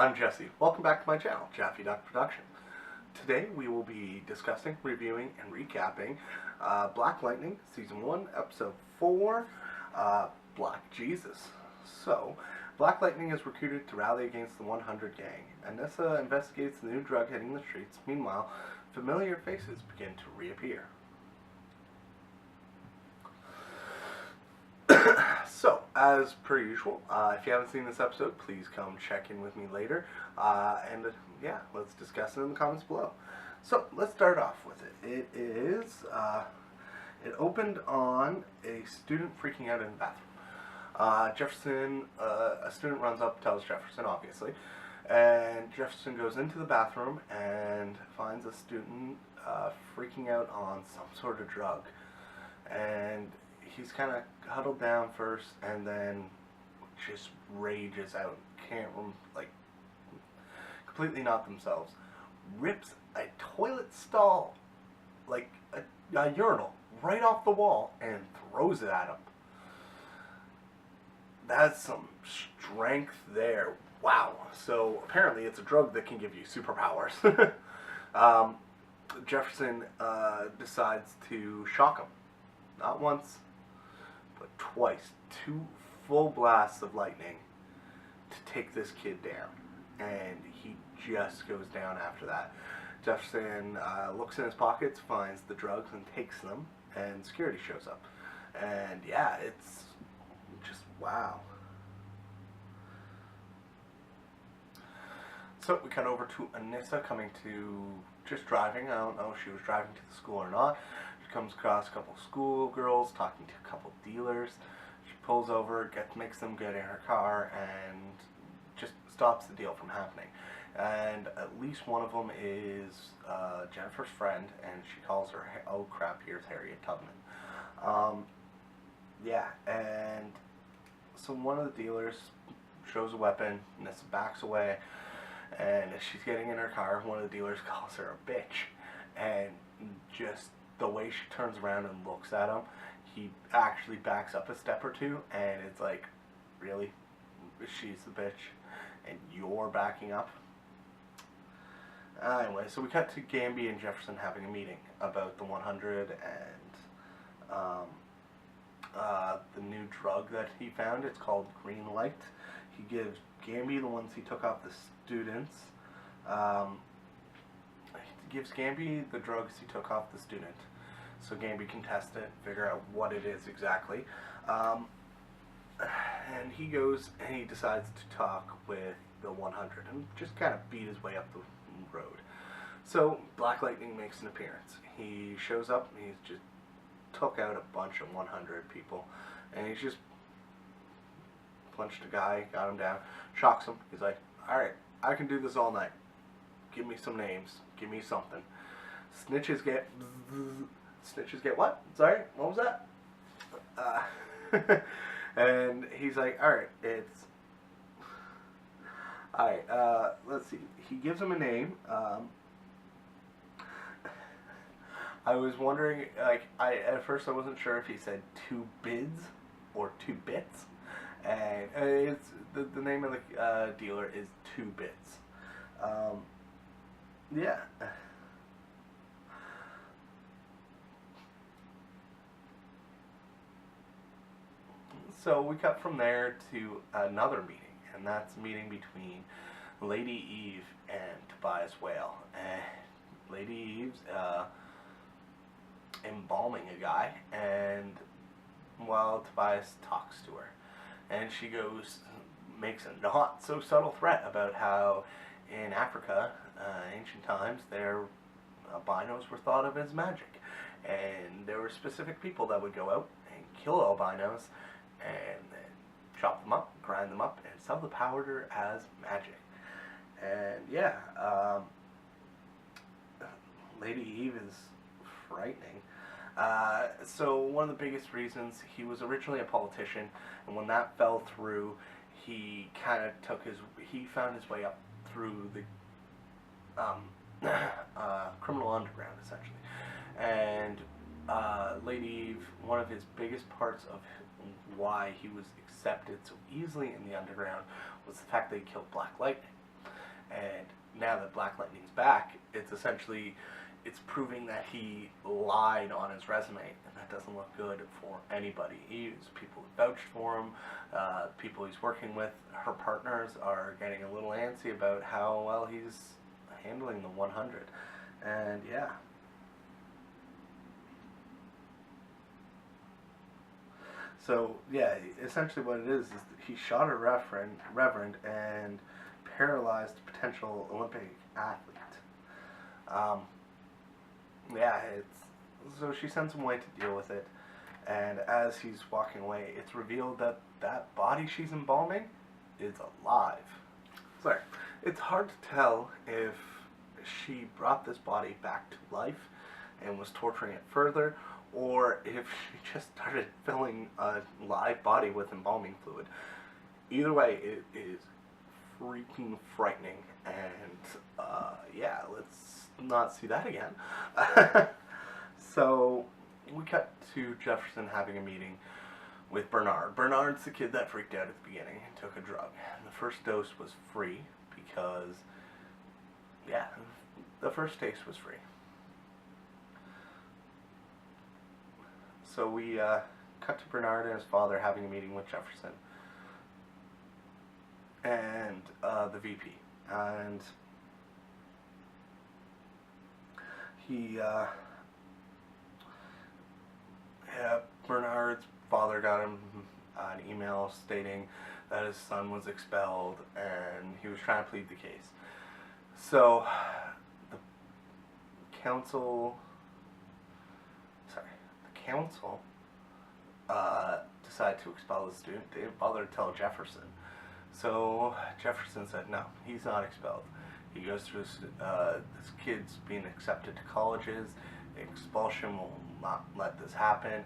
I'm Jesse. Welcome back to my channel, JaffyDuck Production. Today we will be discussing, reviewing, and recapping Black Lightning, Season 1, Episode 4, Black Jesus. So, Black Lightning is recruited to rally against the 100 gang. Anissa investigates the new drug hitting the streets. Meanwhile, familiar faces begin to reappear. So, as per usual, if you haven't seen this episode, please come check in with me later. Yeah, let's discuss it in the comments below. So, let's start off with it. It opened on a student freaking out in the bathroom. Jefferson, a student runs up, tells Jefferson, obviously, and Jefferson goes into the bathroom and finds a student freaking out on some sort of drug. And he's kind of huddled down first, and then just rages out. Completely not themselves. Rips a toilet stall, like a urinal, right off the wall and throws it at him. That's some strength there. Wow. So apparently it's a drug that can give you superpowers. Jefferson decides to shock him. Not once, but twice. 2 full blasts of lightning to take this kid down. And he just goes down after that. Jefferson looks in his pockets, finds the drugs, and takes them. And security shows up. And yeah, it's just wow. So we cut over to Anissa coming to, just driving. I don't know if she was driving to the school or not. She comes across a couple schoolgirls talking to a couple dealers. She pulls over, makes them get in her car, and just stops the deal from happening. And at least one of them is Jennifer's friend, and she calls her, oh crap, here's Harriet Tubman. Yeah, and so one of the dealers shows a weapon, Anissa backs away. And as she's getting in her car, one of the dealers calls her a bitch. And just the way she turns around and looks at him, he actually backs up a step or two. And it's like, really? She's the bitch? And you're backing up? Anyway, so we cut to Gamby and Jefferson having a meeting about the 100 and the new drug that he found. It's called Green Light. He gives Gamby the ones he took off the students. He gives Gamby the drugs he took off the student, so Gamby can test it, figure out what it is exactly. And he goes and he decides to talk with the 100 and just kind of beat his way up the road. So Black Lightning makes an appearance. He shows up and he's just took out a bunch of 100 people, and he's just punched a guy, got him down, shocks him. He's like, alright, I can do this all night. Give me some names. Give me something. Snitches get what? Sorry, what was that? And he's like, alright, let's see. He gives him a name. I was wondering, at first I wasn't sure if he said 2 bids or 2 bits. And it's the name of the dealer is 2 Bits. Yeah. So we cut from there to another meeting, and that's a meeting between Lady Eve and Tobias Whale. And Lady Eve's embalming a guy, and while Tobias talks to her. And she makes a not so subtle threat about how in Africa, ancient times, their albinos were thought of as magic. And there were specific people that would go out and kill albinos and then chop them up, grind them up, and sell the powder as magic. And yeah, Lady Eve is frightening. So one of the biggest reasons, he was originally a politician, and when that fell through, he kind of he found his way up through the criminal underground, essentially. And Lady Eve, one of his biggest parts of why he was accepted so easily in the underground was the fact that he killed Black Lightning. And now that Black Lightning's back, it's proving that he lied on his resume, and that doesn't look good for anybody. People who vouched for him, people he's working with, her partners are getting a little antsy about how well he's handling the 100. And yeah. So yeah, essentially what it is that he shot a reverend and paralyzed a potential Olympic athlete. Yeah, so she sends him away to deal with it, and as he's walking away, it's revealed that that body she's embalming is alive. Sorry, it's hard to tell if she brought this body back to life and was torturing it further, or if she just started filling a live body with embalming fluid. Either way, it is freaking frightening, and yeah, let's not see that again. So we cut to Jefferson having a meeting with Bernard. Bernard's the kid that freaked out at the beginning and took a drug. And the first dose was free because, yeah, the first taste was free. So we cut to Bernard and his father having a meeting with Jefferson and the VP. And he, Bernard's father got him an email stating that his son was expelled and he was trying to plead the case. So the council decided to expel the student. They didn't bother to tell Jefferson. So Jefferson said, no, he's not expelled. He goes through this kid's being accepted to colleges. Expulsion will not let this happen.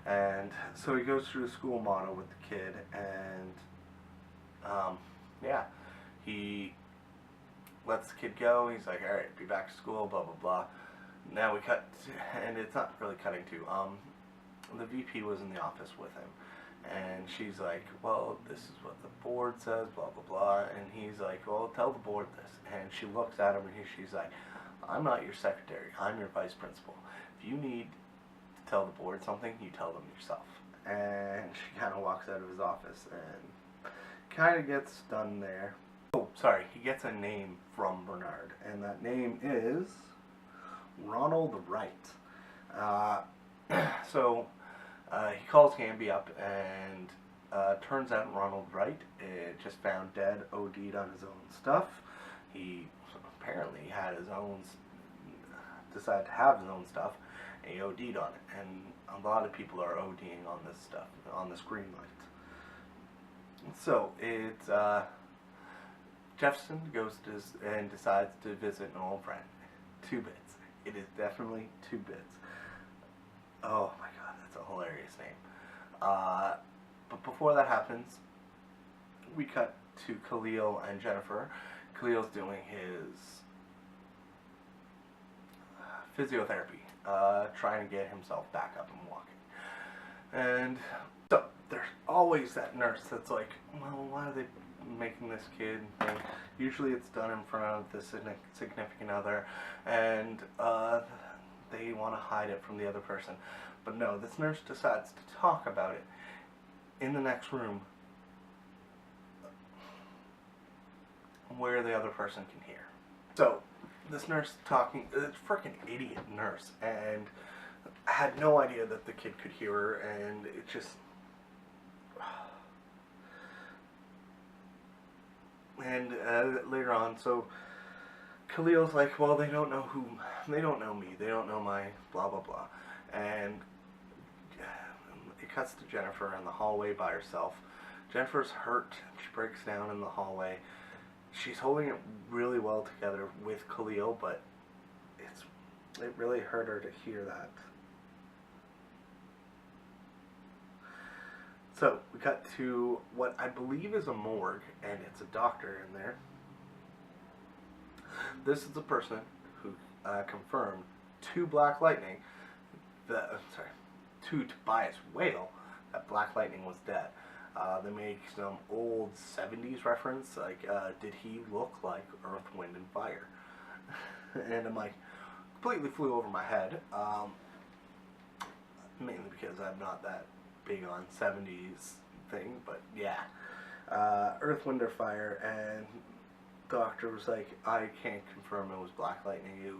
And so he goes through the school motto with the kid, and yeah, he lets the kid go. He's like, all right, be back to school, blah, blah, blah. Now we cut, and it's not really cutting to, the VP was in the office with him, and she's like, well, this is what the board says, blah, blah, blah, and he's like, well, tell the board this, and she looks at him, and she's like, I'm not your secretary, I'm your vice principal. If you need to tell the board something, you tell them yourself. And she kind of walks out of his office, and kind of gets done there. Oh, sorry, he gets a name from Bernard, and that name is Ronald Wright. So he calls Hamby up, and turns out Ronald Wright just found dead, OD'd on his own stuff. He apparently had his own, decided to have his own stuff, and he OD'd on it. And a lot of people are ODing on this stuff, on this green light. So it's Jefferson goes to, and decides to visit an old friend. 2 Bits. It is definitely 2 Bits. Oh my god, that's a hilarious name. But before that happens, we cut to Khalil and Jennifer. Khalil's doing his physiotherapy, trying to get himself back up and walking. And so there's always that nurse that's like, well, why are they making this kid thing? Usually it's done in front of the significant other, and they want to hide it from the other person. But no, this nurse decides to talk about it in the next room where the other person can hear. So this nurse talking, it's a freaking idiot nurse, and had no idea that the kid could hear her, and it just, and later on, so Khalil's like, well, they don't know me, they don't know my blah blah blah, and it cuts to Jennifer in the hallway by herself. Jennifer's hurt, she breaks down in the hallway. She's holding it really well together with Khalil, but it really hurt her to hear that. So we cut to what I believe is a morgue, and it's a doctor in there. This is the person who confirmed to Black Lightning, to Tobias Whale, that Black Lightning was dead. They make some old 70s reference, like, did he look like Earth, Wind, and Fire? And I'm like, completely flew over my head, mainly because I'm not that big on 70s thing, but yeah. Earth, Wind, or Fire, and doctor was like, I can't confirm it was Black Lightning.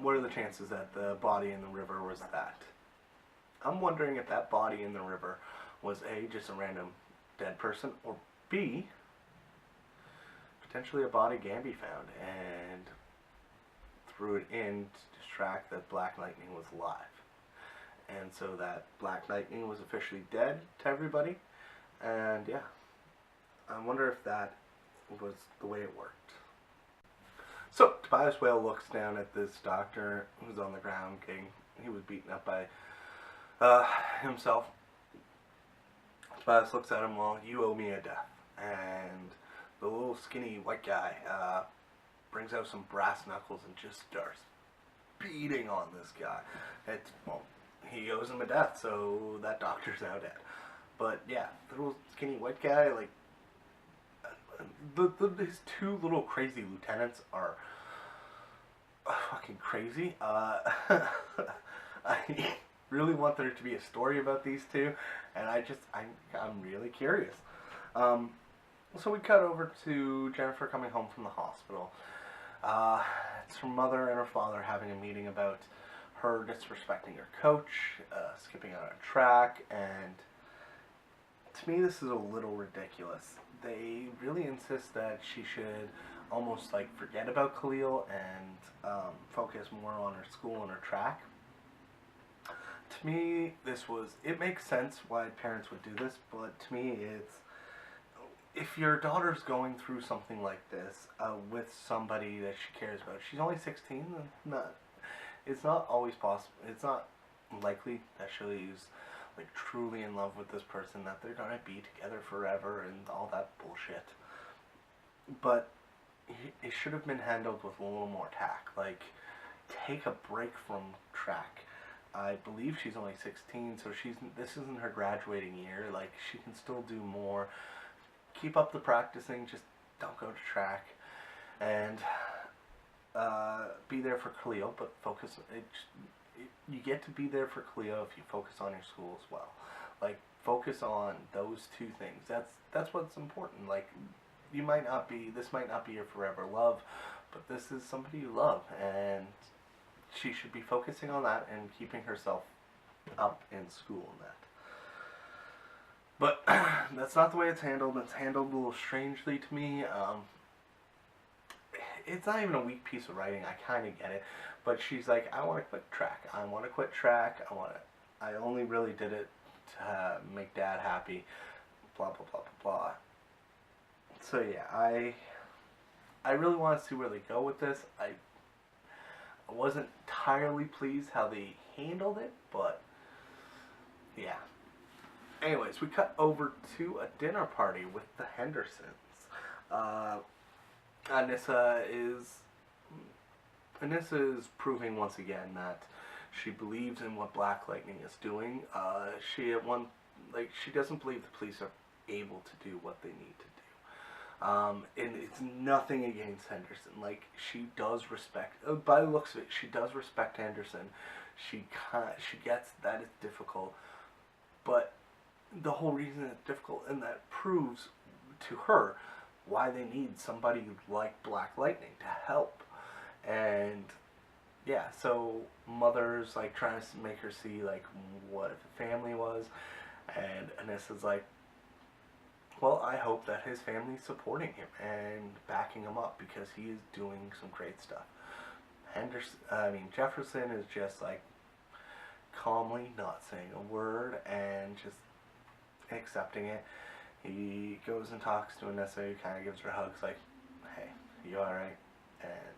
What are the chances that the body in the river was that? I'm wondering if that body in the river was A, just a random dead person, or B, potentially a body Gamby found and threw it in to distract that Black Lightning was alive. And so that Black Lightning was officially dead to everybody. And yeah, I wonder if that was the way it worked. So Tobias Whale looks down at this doctor who's on the ground he was beaten up by himself. Tobias looks at him, well, you owe me a death. And the little skinny white guy brings out some brass knuckles and just starts beating on this guy. Well, he owes him a death, so that doctor's now dead. But yeah, the little skinny white guy, like, his two little crazy lieutenants are fucking crazy. I really want there to be a story about these two, and I'm really curious. So we cut over to Jennifer coming home from the hospital. It's her mother and her father having a meeting about her disrespecting her coach, skipping out on track, and to me this is a little ridiculous. They really insist that she should almost like forget about Khalil and focus more on her school and her track. To me, it makes sense why parents would do this, but to me it's, if your daughter's going through something like this with somebody that she cares about, she's only 16, it's not always possible, it's not likely that she's like truly in love with this person, that they're gonna be together forever and all that bullshit. But it should have been handled with a little more tact. Like, take a break from track. I believe she's only 16, so this isn't her graduating year. Like, she can still do more. Keep up the practicing, just don't go to track. And be there for Khalil, but focus. You get to be there for Khalil if you focus on your school as well. Like, focus on those two things. That's what's important. Like, this might not be your forever love, but this is somebody you love, and she should be focusing on that and keeping herself up in school and that. But that's not the way it's handled. It's handled a little strangely to me. It's not even a weak piece of writing. I kind of get it. But she's like, I want to quit track. I want to quit track. I only really did it to make Dad happy. Blah, blah, blah, blah, blah. So yeah, I really want to see where they go with this. I wasn't entirely pleased how they handled it, but yeah. Anyways, we cut over to a dinner party with the Hendersons. Anissa is proving once again that she believes in what Black Lightning is doing. She doesn't believe the police are able to do what they need to do. And it's nothing against Henderson. Like, she does respect, by the looks of it, she does respect Henderson. She gets that it's difficult, but the whole reason it's difficult, and that proves to her why they need somebody like Black Lightning to help. And yeah, so Mother's like trying to make her see like what the family was, and Anissa's like, well, I hope that his family's supporting him and backing him up, because he is doing some great stuff. Jefferson is just like calmly not saying a word and just accepting it. He goes and talks to Anissa, he kind of gives her hugs like, hey, you alright? And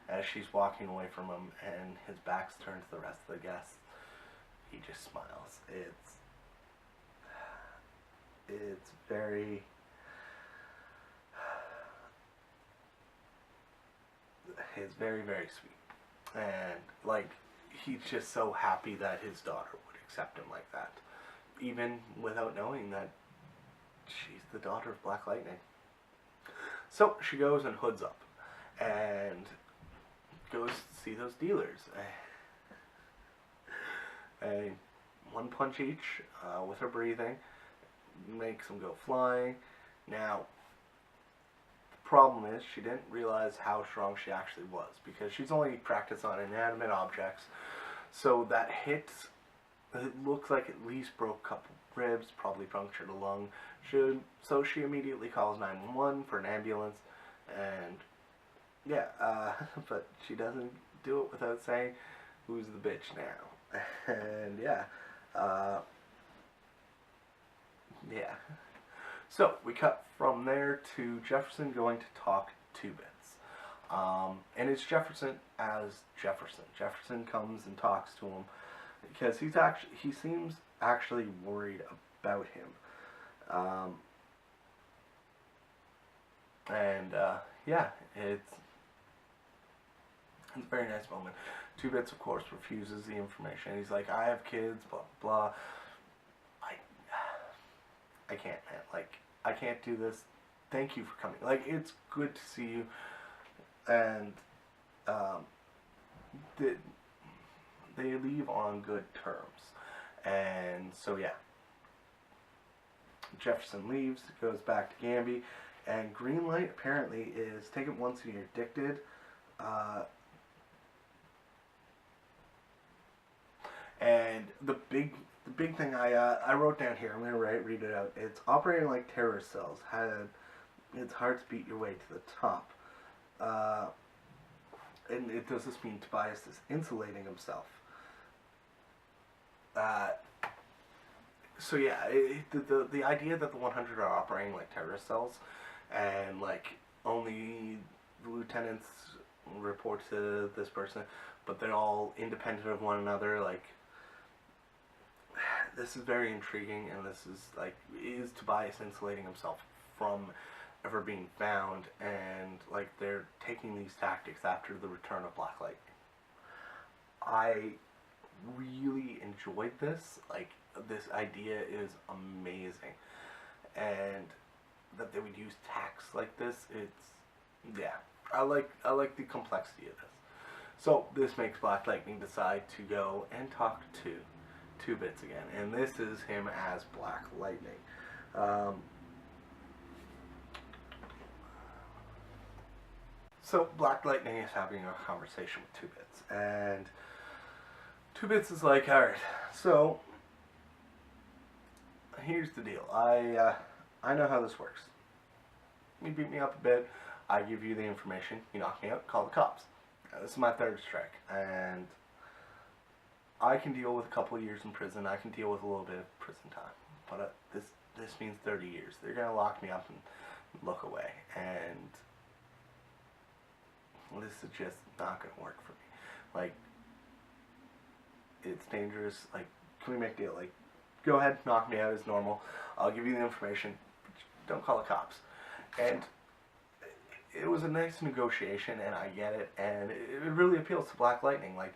as she's walking away from him and his back's turned to the rest of the guests, he just smiles. It's very, it's very, very sweet. And like, he's just so happy that his daughter would accept him like that. even without knowing that she's the daughter of Black Lightning. So she goes and hoods up and goes to see those dealers. And one punch each with her breathing makes them go flying. Now, the problem is she didn't realize how strong she actually was, because she's only practiced on inanimate objects. So that hit, it looks like at least broke a couple ribs, probably punctured a lung. So she immediately calls 911 for an ambulance, and yeah, but she doesn't do it without saying, "Who's the bitch now?" And yeah, yeah. So we cut from there to Jefferson going to talk to Bits. And it's Jefferson as Jefferson. Jefferson comes and talks to him because he seems actually worried about him. Yeah, it's a very nice moment. Two Bits, of course, refuses the information. He's like, "I have kids, blah, blah. I can't, man. Like, I can't do this. Thank you for coming. Like, it's good to see you." And they leave on good terms. And so, yeah. Jefferson leaves, goes back to Gamby, and green light apparently is take it once and you're addicted. And the big thing I wrote down here, I'm going to read it out. It's operating like terrorist cells. It's hard to beat your way to the top. And it does this mean Tobias is insulating himself. So yeah, the idea that the 100 are operating like terrorist cells, and like only the lieutenants report to this person, but they're all independent of one another, like, this is very intriguing, and this is like, is Tobias insulating himself from ever being found, and like they're taking these tactics after the return of Black Lightning. I really enjoyed this. Like, this idea is amazing, and that they would use tax like this, yeah, I like the complexity of this. So this makes Black Lightning decide to go and talk to Two Bits again, and this is him as Black Lightning. So Black Lightning is having a conversation with Two Bits, and Two Bits is like, "Alright, so here's the deal. I know how this works. You beat me up a bit, I give you the information, you knock me out, call the cops. This is my third strike, and I can deal with a couple of years in prison, I can deal with a little bit of prison time, but this means 30 years. They're going to lock me up and look away, and this is just not going to work for me. Like, it's dangerous. Like, can we make a deal? Like, go ahead, knock me out as normal. I'll give you the information. But don't call the cops." And it was a nice negotiation, and I get it, and it really appeals to Black Lightning. Like,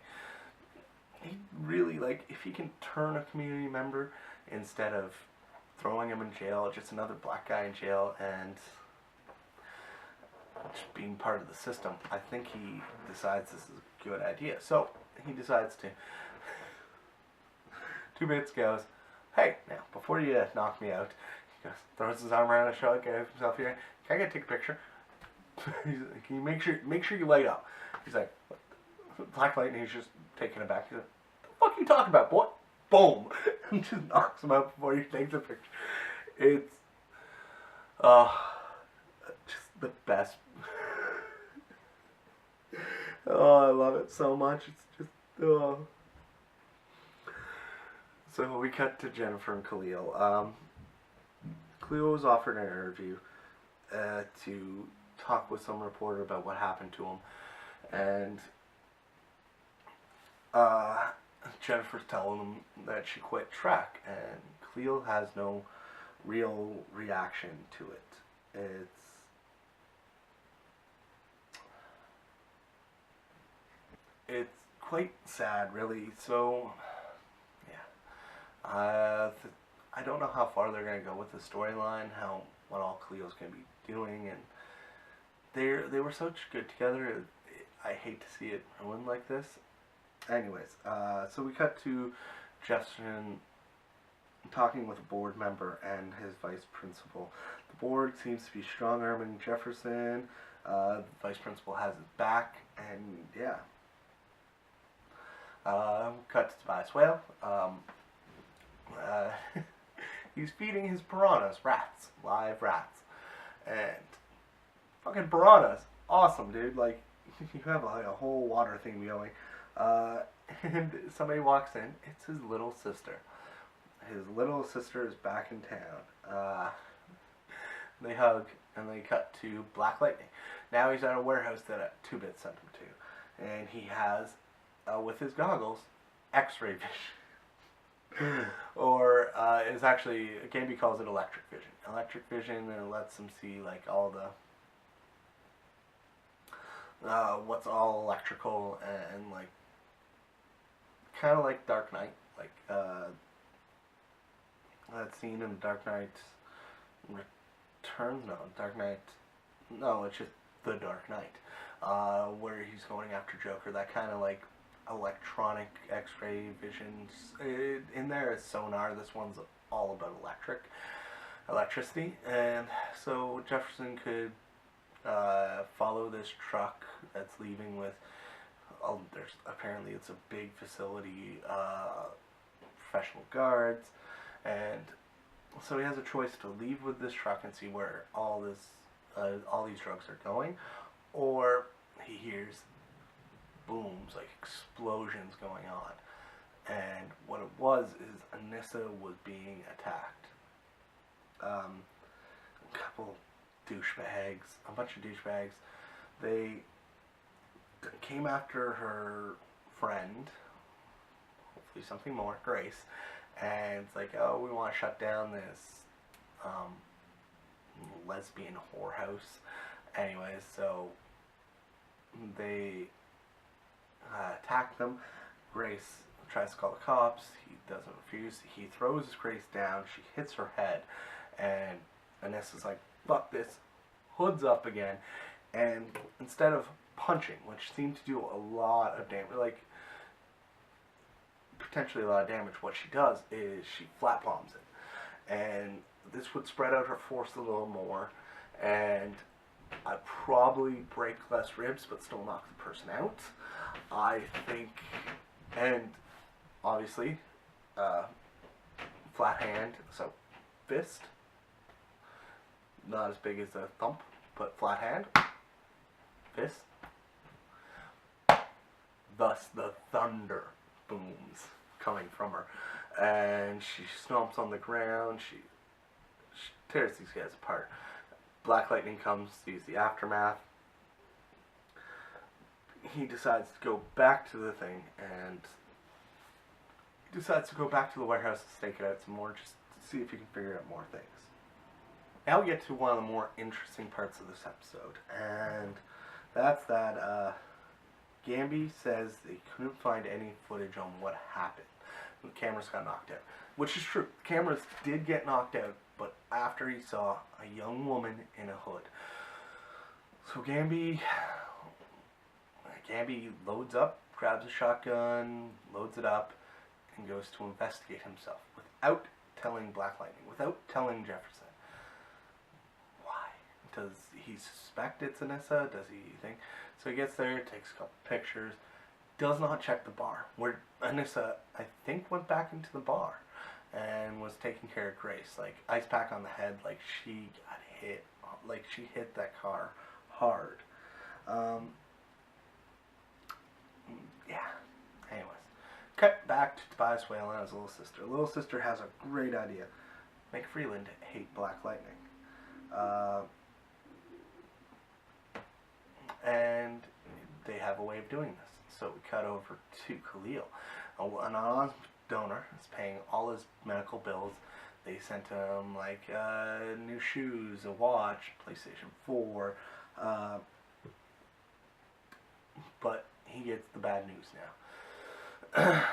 he really, like, if he can turn a community member instead of throwing him in jail, just another black guy in jail, and just being part of the system, I think he decides this is a good idea. So he decides to. Two Bits goes, "Hey, now, before you knock me out," he goes, throws his arm around his shoulder, gets himself here. "Can I take a picture?" He's like, "Can you make sure you light up?" He's like, Black Lightning is just taken aback. He's like, "What the fuck are you talking about, boy?" Boom! And just knocks him out before he takes a picture. It's just the best. Oh, I love it so much. It's just, oh. So we cut to Jennifer and Khalil. Khalil was offered an interview to talk with some reporter about what happened to him, and Jennifer's telling him that she quit track, and Khalil has no real reaction to it. It's quite sad, really. So, yeah. I don't know how far they're gonna go with the storyline, what all Cleo's gonna be doing, and they were such good together. I hate to see it ruined like this. Anyways, so we cut to Jefferson talking with a board member and his vice principal. The board seems to be strong-arming Jefferson. The vice principal has his back, and yeah. Cut to Tobias Whale. He's feeding his piranhas rats, live rats, and fucking piranhas, awesome, dude. Like, you have like a whole water thing going. And somebody walks in. It's his little sister. His little sister is back in town. They hug, and they cut to Black Lightning. Now he's at a warehouse that 2-Bit sent him to. And he has, with his goggles, X-ray vision. Or, it's actually, Gamby calls it electric vision. Electric vision, and it lets him see, like, all the, what's all electrical, and like, kind of like Dark Knight. Like, that scene in Dark Knight Returns? No, Dark Knight, no, it's just The Dark Knight, where he's going after Joker. That kind of like electronic X-ray visions. In there is sonar. This one's all about electricity, and so Jefferson could follow this truck that's leaving with. There's apparently it's a big facility, professional guards, and so he has a choice to leave with this truck and see where all these drugs are going, or he hears booms, like explosions going on, and what it was is Anissa was being attacked. A bunch of douchebags, they came after her friend, hopefully something more, Grace, and it's like, oh, we want to shut down this lesbian whorehouse. Anyways, so they attack them. Grace tries to call the cops. He doesn't refuse. He throws Grace down. She hits her head, and Anissa's like, fuck this, hoods up again, and instead of punching, which seemed to do a lot of damage, like potentially a lot of damage, what she does is she flat palms it, and this would spread out her force a little more, and I'd probably break less ribs but still knock the person out, I think. And obviously flat hand, so fist, not as big as a thump, but flat hand, fist. Thus the thunder booms coming from her, and she stomps on the ground. She tears these guys apart. Black Lightning comes, sees the aftermath. He decides to go back to the thing, and he decides to go back to the warehouse to stake it out some more, just to see if he can figure out more things. Now we get to one of the more interesting parts of this episode, and that's that Gamby says they couldn't find any footage on what happened. The cameras got knocked out, which is true. The cameras did get knocked out, but after he saw a young woman in a hood. So Gamby loads up, grabs a shotgun, loads it up, and goes to investigate himself without telling Black Lightning, without telling Jefferson. Why? Does he suspect it's Anissa? Does he think? So he gets there, takes a couple pictures, does not check the bar, where Anissa, I think, went back into the bar and was taking care of Grace. Like, ice pack on the head, like she got hit, like she hit that car hard. Yeah, anyways. Cut back to Tobias Whale and his little sister. Little sister has a great idea. Make Freeland hate Black Lightning. And they have a way of doing this. So we cut over to Khalil. An anonymous donor is paying all his medical bills. They sent him like new shoes, a watch, PlayStation 4. But he gets the bad news now.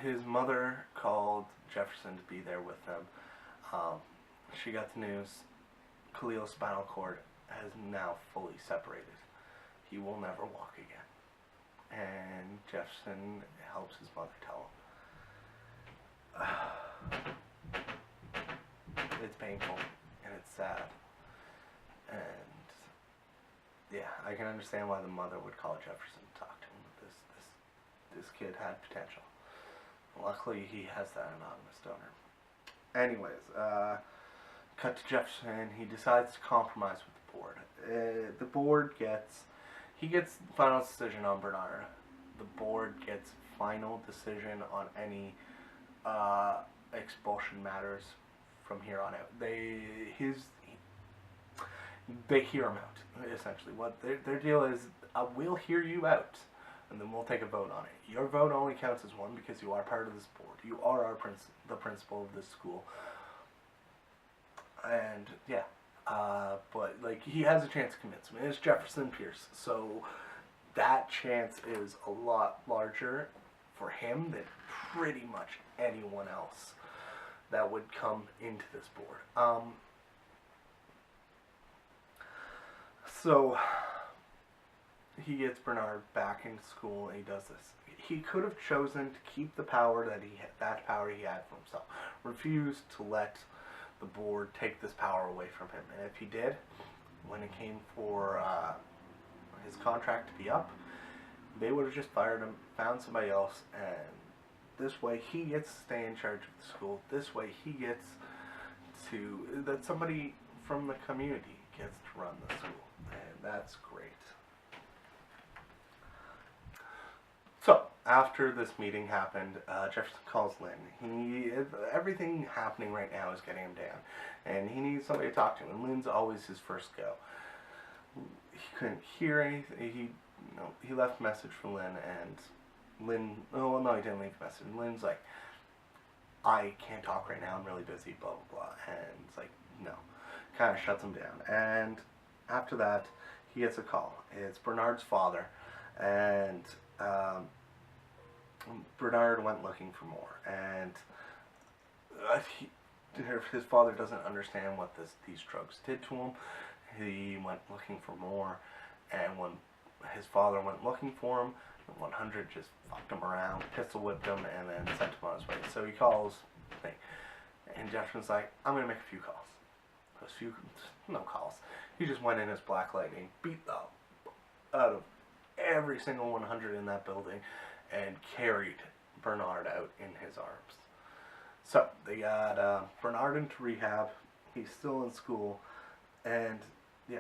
His mother called Jefferson to be there with them. she got the news. Khalil's spinal cord has now fully separated. He will never walk again. And Jefferson helps his mother tell him. It's painful and it's sad. And yeah, I can understand why the mother would call Jefferson to talk to him. This kid had potential. Luckily, he has that anonymous donor. Anyways, cut to Jefferson. He decides to compromise with the board. The board gets final decision on Bernard. The board gets final decision on any expulsion matters from here on out. They hear him out, essentially. What their deal is, we'll hear you out, and then we'll take a vote on it. Your vote only counts as one because you are part of this board. You are the principal of this school. And yeah, but like, he has a chance to convince him. It's Jefferson Pierce, so that chance is a lot larger for him than pretty much anyone else that would come into this board. So he gets Bernard back in school and he does this. He could have chosen to keep the power that power he had for himself. Refused to let the board take this power away from him. And if he did, when it came for his contract to be up, they would have just fired him, found somebody else, and this way he gets to stay in charge of the school. This way he gets that somebody from the community gets to run the school. And that's great. So, after this meeting happened, Jefferson calls Lynn. Everything happening right now is getting him down. And he needs somebody to talk to. And Lynn's always his first go. He couldn't hear anything. He left a message for Lynn, and Lynn, oh no, he didn't leave a message. And Lynn's like, I can't talk right now, I'm really busy, blah, blah, blah. And it's like, no. Kind of shuts him down. And after that, he gets a call. It's Bernard's father, and Bernard went looking for more. And his father doesn't understand what these drugs did to him. He went looking for more, and when his father went looking for him, the 100 just fucked him around, pistol whipped him, and then sent him on his way. So he calls, and Jefferson's like, I'm going to make a few calls. No calls. He just went in his Black Lightning, beat the out of every single 100 in that building, and carried Bernard out in his arms. So they got Bernard into rehab. He's still in school, and yeah.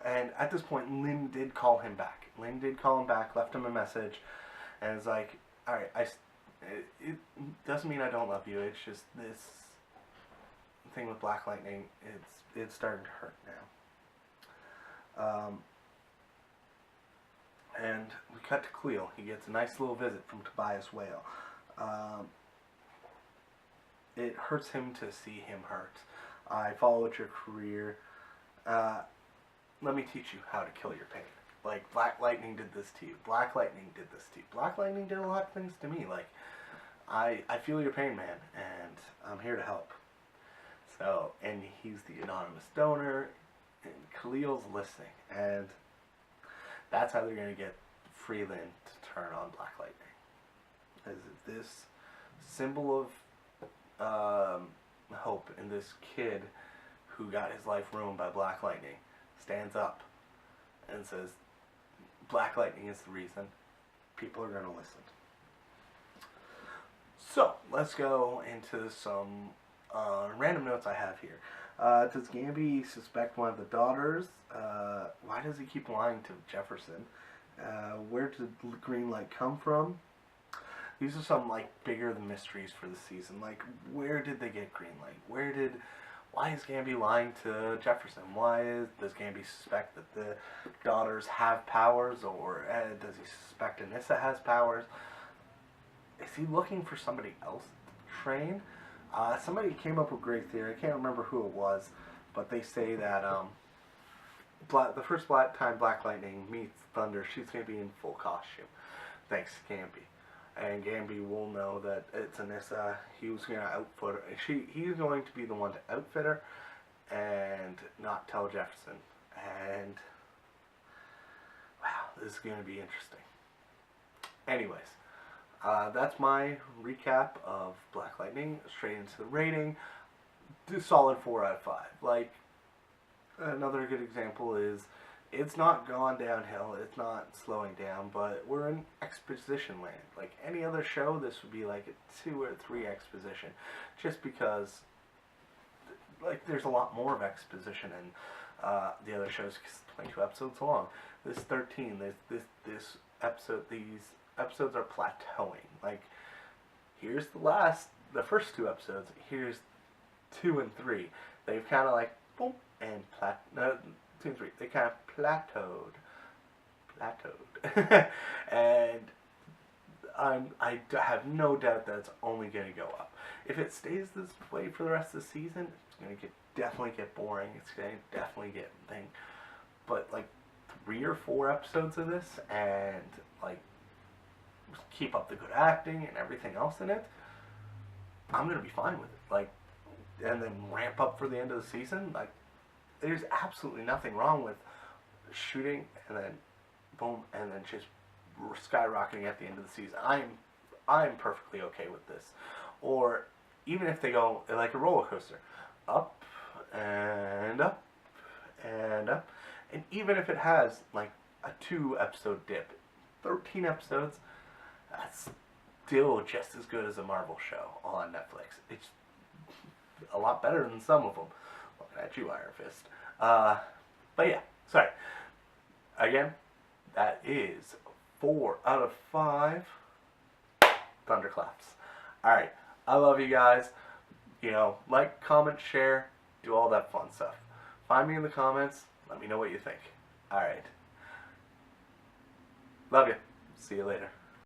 And at this point, Lynn did call him back. Left him a message, and it's like, all right, it doesn't mean I don't love you. It's just this thing with Black Lightning. It's starting to hurt now. And we cut to Cleo. He gets a nice little visit from Tobias Whale. It hurts him to see him hurt. I followed your career. Let me teach you how to kill your pain. Like, Black Lightning did this to you. Black Lightning did this to you. Black Lightning did a lot of things to me. Like, I feel your pain, man, and I'm here to help. So, and he's the anonymous donor, and Khalil's listening, and that's how they're going to get Freeland to turn on Black Lightning. Is this symbol of hope in this kid who got his life ruined by Black Lightning stands up and says, Black Lightning is the reason. People are going to listen. So, let's go into some random notes I have here. Does Gamby suspect one of the daughters? Why does he keep lying to Jefferson? Where did the green light come from? These are some, like, bigger than mysteries for the season. Like, where did they get green light? Why is Gamby lying to Jefferson? Does Gamby suspect that the daughters have powers, or does he suspect Anissa has powers? Is he looking for somebody else to train? Somebody came up with a great theory. I can't remember who it was, but they say that the first time Black Lightning meets Thunder, she's going to be in full costume. Thanks, Gamby. and Gamby will know that it's Anissa. He was going to outfit her. He's going to be the one to outfit her and not tell Jefferson. And wow, this is going to be interesting. Anyways, that's my recap of Black Lightning. Straight into the rating. Solid 4 out of 5. Like, another good example is it's not gone downhill, it's not slowing down, but we're in exposition land. Like any other show, this would be like a 2 or 3 exposition, just because like there's a lot more of exposition in the other shows because it's 22 episodes long. This 13, this episode, these episodes are plateauing. Like here's the first 2 episodes. Here's 2 and 3. They've kind of like boom and 2 and 3. They kind of plateaued, and I have no doubt that it's only going to go up. If it stays this way for the rest of the season, it's going to definitely get boring. It's going to definitely get thing. But like 3 or 4 episodes of this, and like keep up the good acting and everything else in it, I'm going to be fine with it. Like, and then ramp up for the end of the season. Like, there's absolutely nothing wrong with shooting and then boom and then just skyrocketing at the end of the season. I'm perfectly okay with this. Or even if they go like a roller coaster, up and up and up, and even if it has like a 2 episode dip, 13 episodes, that's still just as good as a Marvel show on Netflix. It's a lot better than some of them. Looking at you, Iron Fist. But yeah, sorry. Again, that is 4 out of 5 thunderclaps. Alright, I love you guys. You know, like, comment, share, do all that fun stuff. Find me in the comments. Let me know what you think. Alright. Love you. See you later.